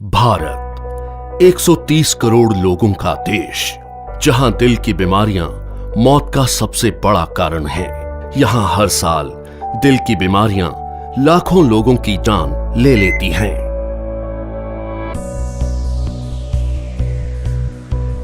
भारत 130 करोड़ लोगों का देश, जहां दिल की बीमारियां मौत का सबसे बड़ा कारण है। यहां हर साल दिल की बीमारियां लाखों लोगों की जान ले लेती हैं।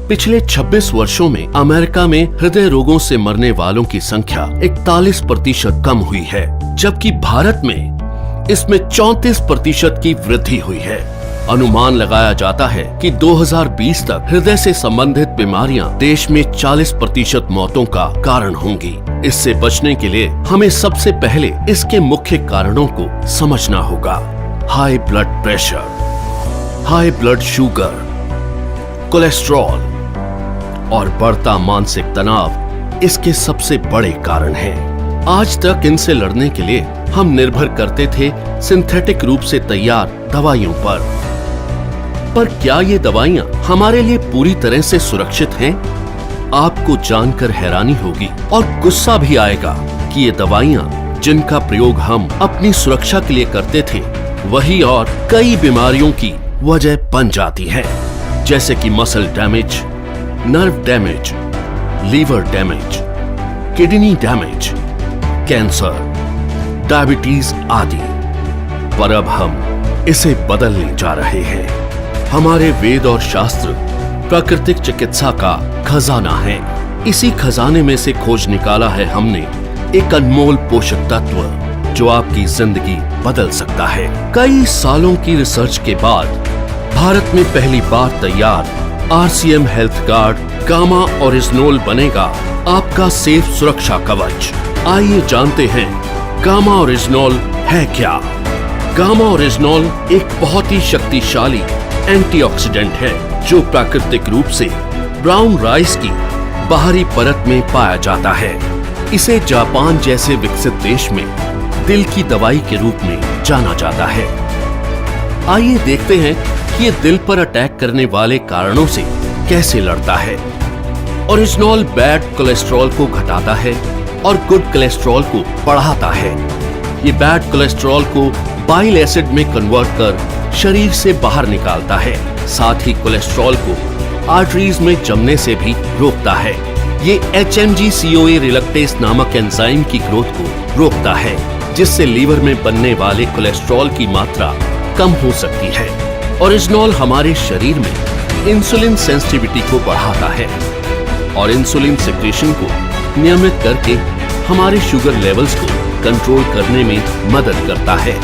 पिछले 26 वर्षों में अमेरिका में हृदय रोगों से मरने वालों की संख्या 41% कम हुई है, जबकि भारत में इसमें 34% की वृद्धि हुई है। अनुमान लगाया जाता है कि 2020 तक हृदय से संबंधित बीमारियां देश में 40% मौतों का कारण होंगी। इससे बचने के लिए हमें सबसे पहले इसके मुख्य कारणों को समझना होगा। High blood pressure, high blood sugar, cholesterol और बढ़ता मानसिक तनाव इसके सबसे बड़े कारण हैं। आज तक इनसे लड़ने के लिए हम निर्भर करते थे सिंथेटिक रूप से तैयार दवाइयों पर क्या ये दवाइयां हमारे लिए पूरी तरह से सुरक्षित हैं? आपको जानकर हैरानी होगी और गुस्सा भी आएगा कि ये दवाइयां जिनका प्रयोग हम अपनी सुरक्षा के लिए करते थे, वही और कई बीमारियों की वजह बन जाती हैं, जैसे कि muscle damage, nerve damage, liver damage, kidney damage, cancer, diabetes आदि। पर अब हम इसे बदलने जा रहे हैं। हमारे वेद और शास्त्र प्राकृतिक चिकित्सा का खजाना है। इसी खजाने में से खोज निकाला है हमने एक अनमोल पोषक तत्व जो आपकी जिंदगी बदल सकता है। कई सालों की रिसर्च के बाद भारत में पहली बार तैयार RCM हेल्थ गार्ड गामा ओरिजिनोल बनेगा आपका सेफ सुरक्षा कवच। आइए जानते हैं गामा ओरिजिनोल है क्या। गामा ओरिजिनोल एक बहुत ही शक्तिशाली एंटीऑक्सीडेंट है जो प्राकृतिक रूप से ब्राउन राइस की बाहरी परत में पाया जाता है। इसे जापान जैसे विकसित देश में दिल की दवाई के रूप में जाना जाता है। आइए देखते हैं कि ये दिल पर अटैक करने वाले कारणों से कैसे लड़ता है। ओरिजिनोल बैड कोलेस्ट्रॉल को घटाता है और गुड कोलेस्ट्रॉल को बढ़ाता है। ये बैड कोलेस्ट्रॉल को बाइल एसिड में कन्वर्ट कर शरीर से बाहर निकालता है। साथ ही कोलेस्ट्रॉल को आर्टरीज में जमने से भी रोकता है। ये HMG-CoA रिलक्टेस नामक एंजाइम की ग्रोथ को रोकता है, जिससे लीवर में बनने वाले कोलेस्ट्रॉल की मात्रा कम हो सकती है। ओरिजिनोल हमारे शरीर में इंसुलिन सेंसिटिविटी को बढ़ाता है और इंसुलिन सिक्रेशन को नियमित करके हमारे शुगर लेवल्स को कंट्रोल करने में मदद करता है।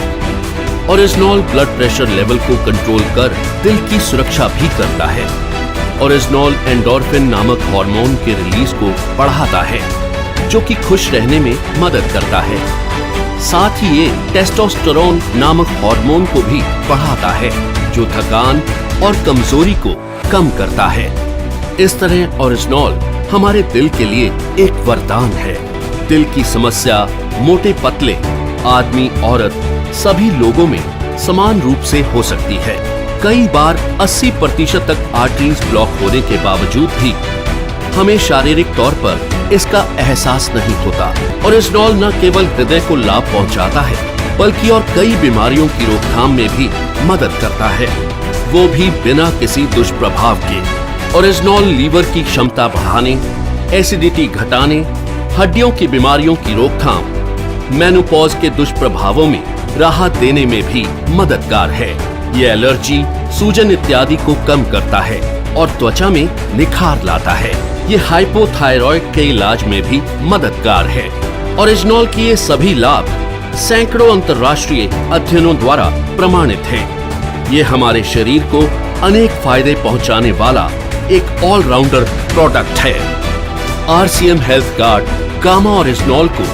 ओरिजिनोल ब्लड प्रेशर लेवल को कंट्रोल कर दिल की सुरक्षा भी करता है। ओरिजिनोल एंडोर्फिन नामक हार्मोन के रिलीज को बढ़ाता है, जो कि खुश रहने में मदद करता है। साथ ही ये टेस्टोस्टेरोन नामक हार्मोन को भी बढ़ाता है, जो थकान और कमजोरी को कम करता है। इस तरह ओरिजिनोल हमारे दिल के लिए एक वरदान है। दिल की समस्या मोटे पतले, आदमी औरत सभी लोगों में समान रूप से हो सकती है। कई बार 80% तक आर्टरीज ब्लॉक होने के बावजूद भी हमें शारीरिक तौर पर इसका एहसास नहीं होता। ओरिजिनोल न केवल हृदय को लाभ पहुंचाता है, बल्कि और कई बीमारियों की रोकथाम में भी मदद करता है, वो भी बिना किसी दुष्प्रभाव के। ओरिजिनोल लीवर की क्षमता बढ़ाने, एसिडिटी घटाने, हड्डियों की बीमारियों की रोकथाम, मेनोपॉज के दुष्प्रभावों में राहत देने में भी मददगार है। ये एलर्जी, सूजन इत्यादि को कम करता है और त्वचा में निखार लाता है। ये हाइपोथायरॉइड के इलाज में भी मददगार है। ओरिजिनोल के ये सभी लाभ सैकड़ों अंतर्राष्ट्रीय अध्ययनों द्वारा प्रमाणित हैं। ये हमारे शरीर को अनेक फायदे पहुंचाने वाला एक ऑलराउंडर प्रोडक्ट है। RCM हेल्थ गार्ड गामा ओरिजिनोल को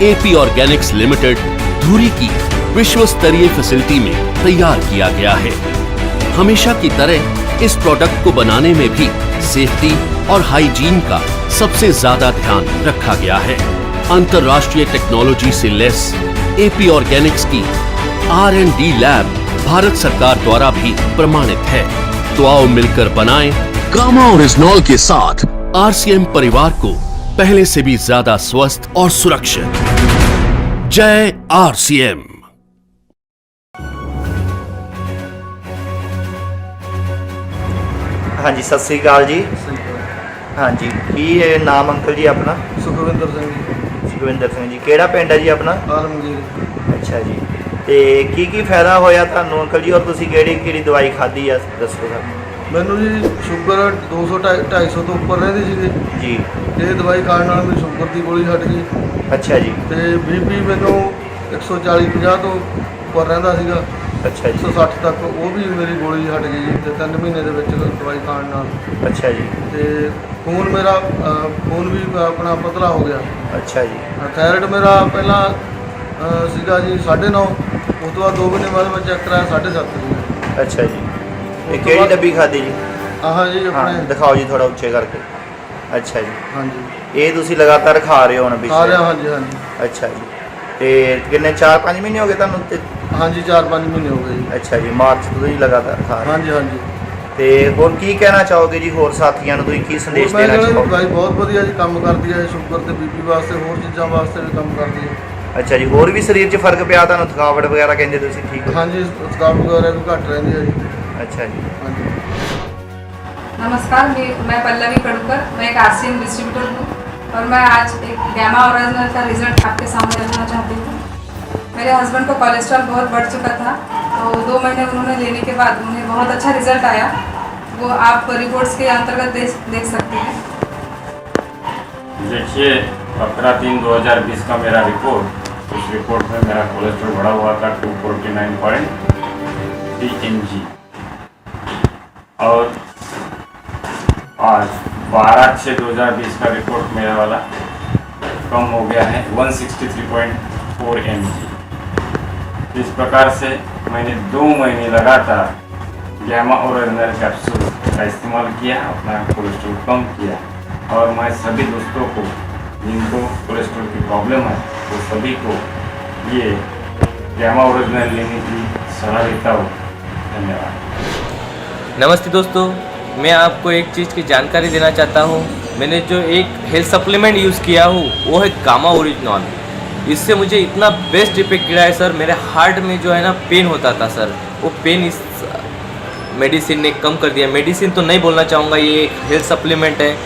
AP ऑर्गेनिक्स लिमिटेड धुरी की विश्व स्तरीय फैसिलिटी में तैयार किया गया है। हमेशा की तरह इस प्रोडक्ट को बनाने में भी सेफ्टी और हाइजीन का सबसे ज्यादा ध्यान रखा गया है। अंतर्राष्ट्रीय टेक्नोलॉजी से लैस AP ऑर्गेनिक्स की R&D लैब भारत सरकार द्वारा भी प्रमाणित है। तो आओ मिलकर बनाएं गामा ओरिजिनोल के साथ RCM परिवार को पहले से भी ज्यादा स्वस्थ और सुरक्षित। जय RCM। हाँ जी, सत श्री अकाल जी। हाँ जी, की नाम अंकल जी अपना? सुखविंदर सिंह जी। सुखविंदर सिंह जी, केड़ा पिंड है जी अपना? आलमगीर। अच्छा जी, ਤੇ ਕੀ ਫਾਇਦਾ ਹੋਇਆ ਤੁਹਾਨੂੰ ਅੰਕਲ ਜੀ, ਔਰ ਤੁਸੀਂ ਕਿਹੜੀ ਦਵਾਈ ਖਾਧੀ ਆ ਦੱਸੋ ਸਰ। ਮੈਨੂੰ ਜੀ ਸ਼ੂਗਰ 200 250 ਤੋਂ ਉੱਪਰ ਰਹਿੰਦੀ ਸੀਗੀ ਜੀ। ਇਹ ਦਵਾਈ ਖਾਣ ਨਾਲ ਮੇਰੀ ਸ਼ੂਗਰ ਦੀ ਗੋਲੀ ਹਟ ਗਈ। ਅੱਛਾ ਜੀ। ਤੇ ਬੀਪੀ ਮੈਨੂੰ 140 50 ਤੋਂ ਉੱਪਰ ਰਹਿੰਦਾ ਸੀਗਾ। ਅੱਛਾ ਜੀ। 160 ਤੱਕ, ਉਹ ਵੀ ਮੇਰੀ ਗੋਲੀ ਹਟ ਗਈ ਜੀ ਤੇ 3 ਮਹੀਨੇ ਦੇ ਵਿੱਚ ਦਵਾਈ ਖਾਣ ਨਾਲ। ਅੱਛਾ ਜੀ। ਤੇ ਖੂਨ ਮੇਰਾ ਖੂਨ ਵੀ ਆਪਣਾ ਪਤਲਾ ਹੋ ਗਿਆ। ਅੱਛਾ ਜੀ। ਥਾਇਰਾਇਡ ਮੇਰਾ ਪਹਿਲਾਂ ਸੀਗਾ ਜੀ 9.5, ਉਸ ਤੋਂ ਬਾਅਦ 2 ਮਹੀਨੇ ਬਾਅਦ ਮੈਂ ਚੈੱਕ ਕਰਾਇਆ 7.5 ਸੀਗਾ। ਅੱਛਾ ਜੀ। ਇਹ ਕਿਹੜੀ ਡੱਬੀ ਖਾਧੀ ਜੀ? ਆਹ ਜੀ ਹਾਂ ਆਪਣੇ। ਦਿਖਾਓ ਜੀ ਥੋੜਾ ਉੱਚੇ ਕਰਕੇ। ਅੱਛਾ ਜੀ। ਹਾਂਜੀ ਇਹ ਤੁਸੀਂ ਲਗਾਤਾਰ ਖਾ ਰਹੇ ਹੋ ਹੁਣ ਖਾ ਰਿਹਾ। ਹਾਂਜੀ ਹਾਂਜੀ ਅੱਛਾ ਜੀ। ਤੇ ਕਿੰਨੇ 4-5 ਮਹੀਨੇ ਹੋ ਗਏ ਤੁਹਾਨੂੰ ਤੇ? ਹਾਂਜੀ 4-5 ਮਹੀਨੇ ਹੋ ਗਏ ਜੀ। ਅੱਛਾ ਜੀ, ਮਾਰਚ ਤੋਂ ਤੁਸੀਂ ਲਗਾਤਾਰ ਖਾ ਰਹੇ ਹੋ। ਹਾਂਜੀ ਹਾਂਜੀ। ਤੇ ਹੋਰ ਕੀ ਕਹਿਣਾ ਚਾਹੋਗੇ ਜੀ ਹੋਰ ਸਾਥੀਆਂ ਨੂੰ, ਤੁਸੀਂ ਕੀ ਸੰਦੇਸ਼ ਮੈਂ ਦੇਣਾ ਕਹਿੰਦਾ ਚਾਹੋਗੇ? ਦਵਾਈ ਬਹੁਤ ਵਧੀਆ ਜੀ ਕੰਮ ਕਰਦੀ ਹੈ, ਸ਼ੂਗਰ ਤੇ ਬੀਪੀ ਵਾਸਤੇ, ਹੋਰ ਚੀਜ਼ਾਂ ਵਾਸਤੇ ਵੀ ਕੰਮ ਕਰਦੀ ਹੈ। ਅੱਛਾ ਜੀ, ਹੋਰ ਵੀ ਸਰੀਰ 'ਚ ਫਰਕ ਪਿਆ ਤੁਹਾਨੂੰ? ਥਕਾਵਟ ਵਗੈਰਾ ਕਹਿੰਦੇ ਤੁਸੀਂ ਠੀਕ ਹੋ? ਹਾਂਜੀ ਥਕਾਵਟ वगैरह भी घट रहती है जी। अच्छा जी। हाँ जी। नमस्कार, मैं पल्लवी कड़ूकर, मैं एक आरसीएम डिस्ट्रीब्यूटर हूँ और मैं आज एक गैमा ओरिजिनल का रिजल्ट आपके सामने रखना चाहती हूँ। मेरे हस्बैंड को कोलेस्ट्रॉल बहुत बढ़ चुका था, तो 2 महीने उन्होंने लेने के बाद उन्हें बहुत अच्छा रिजल्ट आया। वो आप रिपोर्ट्स के अंतर्गत देख सकते हैं। देखिए 15/3/2020 का मेरा रिपोर्ट, उस रिपोर्ट में मेरा कोलेस्ट्रॉल बढ़ा हुआ था 249.3 mg और आज 12/6/2020 का रिपोर्ट मेरा वाला कम हो गया है 163.4 mg। इस प्रकार से मैंने 2 महीने लगातार गैमा ओरिजिनल कैप्सूल का इस्तेमाल किया, अपना कोलेस्ट्रॉल कम किया और मैं सभी दोस्तों को जिनको कोलेस्ट्रॉल की प्रॉब्लम है वो सभी को ये गैमा ओरिजिनल लेने की सलाह देता हूँ। धन्यवाद। नमस्ते दोस्तों, मैं आपको एक चीज़ की जानकारी देना चाहता हूँ। मैंने जो एक हेल्थ सप्लीमेंट यूज़ किया हूँ वो है गामा ओरिजिनल। इससे मुझे इतना बेस्ट इफेक्ट गिरा है सर। मेरे हार्ट में जो है ना पेन होता था सर, वो पेन इस मेडिसिन ने कम कर दिया। मेडिसिन तो नहीं बोलना चाहूँगा, ये एक हेल्थ सप्लीमेंट है।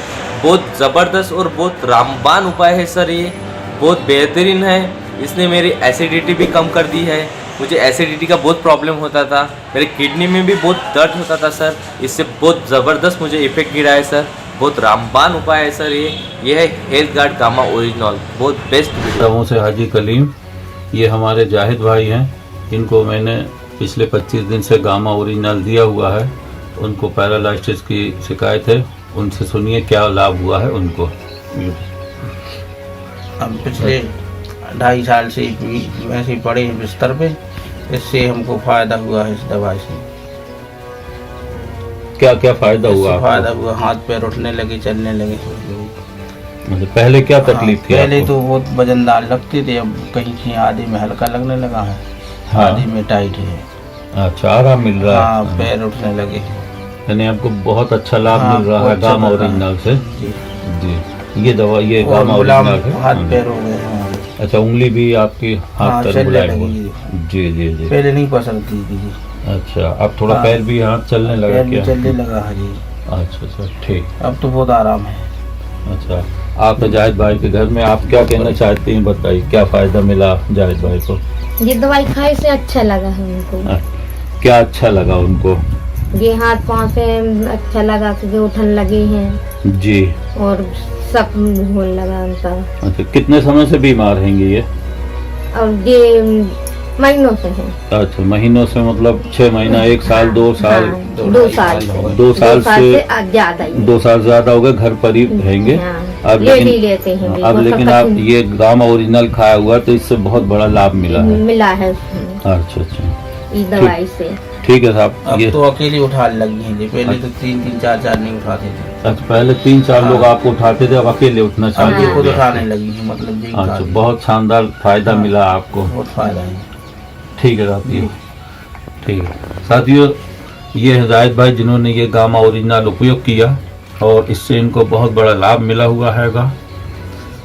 बहुत ज़बरदस्त और बहुत रामबान उपाय है सर, ये बहुत बेहतरीन है। इसने मेरी एसिडिटी भी कम कर दी है। मुझे एसिडिटी का बहुत प्रॉब्लम होता था, मेरे किडनी में भी बहुत दर्द होता था सर। इससे बहुत ज़बरदस्त मुझे इफेक्ट गिरा है सर। बहुत रामबान उपाय है सर ये है हेल्थ गार्ड गामा ओरिजिनल, बहुत बेस्ट। गाँव से हाजी कलीम, ये हमारे जाहिद भाई हैं। इनको मैंने पिछले 25 दिन से गामा ओरिजिनल दिया हुआ है। उनको पैरालाइसिस की शिकायत है, उनसे सुनिए क्या लाभ हुआ है उनको। हम पिछले 2.5 साल से वैसे ही पड़े हैं बिस्तर पे, इससे हमको फायदा हुआ है इस दवाई से। क्या क्या फायदा हुआ? फायदा हुआ, हाथ पैर उठने लगे, चलने लगे। मतलब पहले क्या तकलीफ थी पहले आपको? तो बहुत वजनदार लगते थे, अब कहीं आधे में हल्का लगने लगा है। हाँ। आधे में टाइट है। अच्छा, आराम मिल रहा है। हाँ, पैर उठने लगे। यानी आपको बहुत अच्छा लाभ हाँ, मिल रहा है बहुत अच्छा गामा लग रहा है। ओरिजिनल से। जी। जी, ये दवा ये और गामा गुलाम ओरिजिनल है। हाथ पैर हो गए हमारे। अच्छा, उंगली भी आपकी हाथ हाँ, पैर चलने बुलाए लगी। हुए। जी जी जी। पहले नहीं पसंद थी जी। अच्छा, अब थोड़ा हाँ। पैर भी हाथ चलने लगा पैर भी क्या? चलने लगा है जी। अच्छा अच्छा, ठीक। अब तो बहुत आराम है। अच्छा, आप जाहिद भाई के घर में आप क्या कहना चाहते हैं, बताइए क्या फायदा मिला जाहिद भाई को? ये दवाई खाने से अच्छा लगा है उनको। क्या अच्छा लगा उनको? ये हाथ पाँव से अच्छा लगा कि उठन लगे हैं जी। और सब होने लगा उनका। अच्छा, कितने समय से बीमार हैं ये? और ये महीनों से है। अच्छा, महीनों से मतलब 6 महीना, 1 साल, 2 साल? हाँ, 2 साल से। 2 साल से ज्यादा ही। 2 साल ज्यादा हो गए, घर पर ही रहेंगे। हाँ, अब ले लेकिन भी लेते हैं। अब लेकिन आप ये गामा ओरिजिनल खाया हुआ तो इससे बहुत बड़ा लाभ मिला है। मिला है उसमें अच्छा अच्छा, इस दवाई से। ठीक है साहब। अब ये तो अकेले उठाने लगी हैं जी, पहले तो 3-3 4-4 नहीं उठाते थे। अच्छा, पहले 3-4 लोग आपको उठाते थे, अब अकेले उठना अब चाहिए। ये खुद उठाने लगी हैं, मतलब ये अच्छा, बहुत शानदार फायदा हाँ। मिला आपको। बहुत फायदा है। ठीक है साथियों, ठीक है साथियों, ये हिदायत भाई जिन्होंने ये गामा ओरिजिनल उपयोग किया और इससे इनको बहुत बड़ा लाभ मिला हुआ हैगा।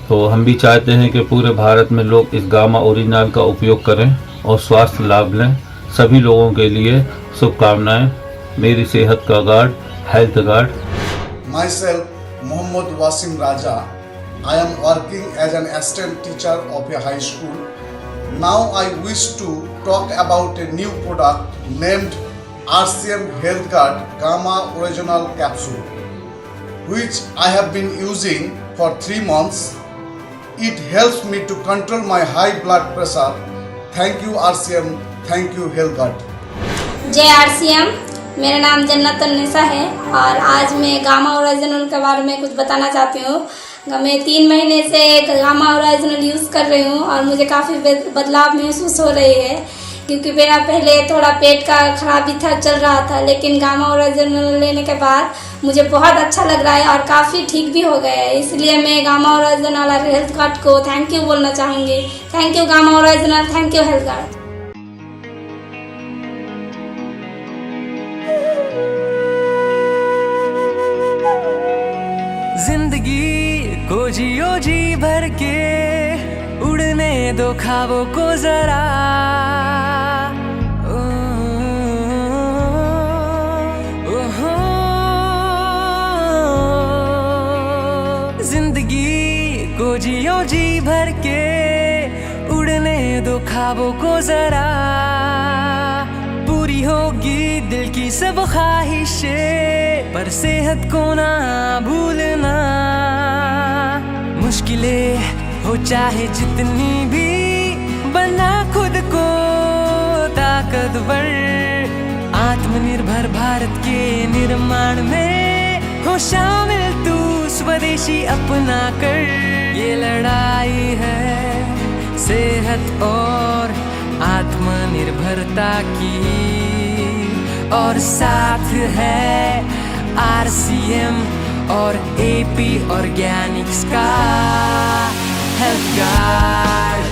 तो हम भी चाहते हैं कि पूरे भारत में लोग इस गामा ओरिजिनल का उपयोग करें और स्वास्थ्य लाभ लें। सभी लोगों के लिए शुभकामनाएं। मेरी सेहत का guard health guard. Myself, Muhammad Wasim Raja. I am working as an assistant teacher of a high school. Now I wish to talk about a new product named RCM Health Guard Gamma Original Capsule, which I have been using for 3 months. It helps me to control my high blood pressure. Thank you RCM, thank you Health Guard. जय RCM, मेरा नाम जन्नत अन्निसा है और आज मैं gamma original के बारे में कुछ बताना चाहती हूँ। मैं 3 महीने से गामा ओरिजिनल यूज़ कर रही हूँ और मुझे काफ़ी बदलाव महसूस हो रही है, क्योंकि मेरा पहले थोड़ा पेट का खराबी था, चल रहा था, लेकिन गामा ओरिजिनल लेने के बाद मुझे बहुत अच्छा लग रहा है और काफ़ी ठीक भी हो गया है। इसलिए मैं गामा ओरिजिनल और हेल्थ गार्ड को थैंक यू बोलना चाहूँगी। Thank you gamma original, thank you health guard. जिंदगी को जियो जी भर के, उड़ने दो ख्वाबों को जरा, जिंदगी को जियो जी भर के, उड़ने दो ख्वाबों को जरा, पूरी होगी दिल की सब ख्वाहिशें, पर सेहत को ना भूलना। मुश्किलें हो चाहे जितनी भी, बना खुद को ताकतवर, आत्मनिर्भर भारत के निर्माण में हो शामिल तू स्वदेशी अपना कर। ये लड़ाई है सेहत और आत्मनिर्भरता की, और साथ है RCM और AP ऑर्गेनिक्स का health guard,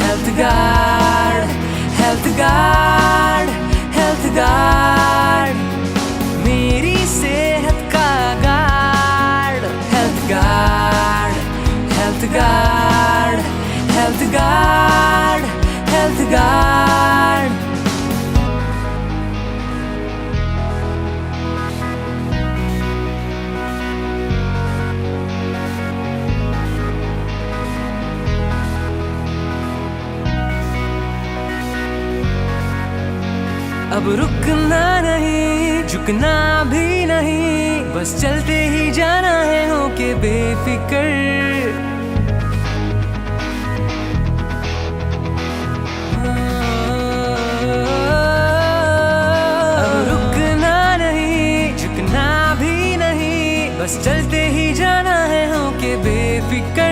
health guard, health guard, health guard, मेरी सेहत का guard. Health guard, health guard, health guard, health guard. अब रुकना नहीं, झुकना भी नहीं, बस चलते ही जाना है होके बेफिक्र। अब रुकना नहीं, झुकना भी नहीं, बस चलते ही जाना है होके बेफिक्र।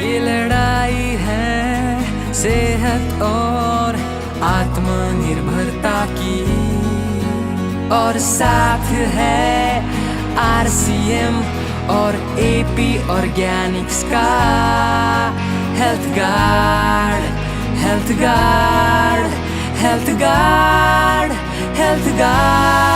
ये लड़ाई है सेहत और आत्मनिर्भरता की, और साथ है RCM और AP ऑर्गेनिक्स का health guard, health guard, health guard, health guard.